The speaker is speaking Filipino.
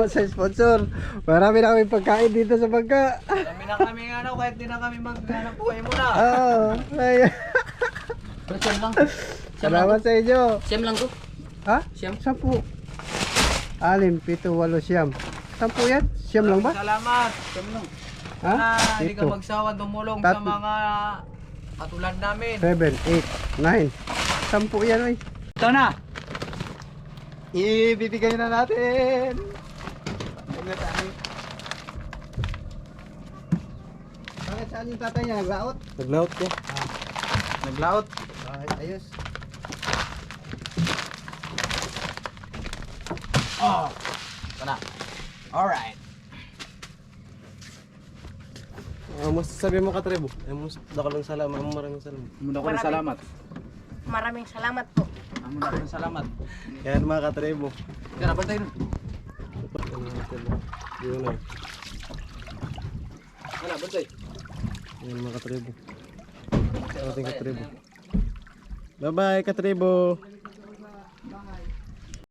salamat sa sponsor. Marami na kami pagkain dito sa bangka. Kami na kami ano, kahit di na kami maghanap buhay muna. Oo. Ay. Pero siyam lang. Salamat sa inyo. Siyam lang to. Ha? Siyam. 10. 6, 7, 8, siyam. 10 yan? Siyam lang ba? Salamat. Siyam lang. Ha? Sana hindi ka 7, magsawa tumulong sa Tatlo. mga katulad namin. 8, 9. 10 yan, oy. Ito na. Ibibigay na natin. Bakit saan yung tatay niya? Naglaot? Naglaot ko. Naglaot. Ay, ayos. Oh. Ito na. Alright. Mas sabi mo Katrebo. Dakalang salamat. Maraming salamat. Muna ko na salamat. Maraming salamat po. Muna ko na salamat. Yan mga Katrebo. Kaya bantay nun. Yun na. Wala, bantay. Yan mga Katrebo. Ating Katrebo. Bye bye Katrebo.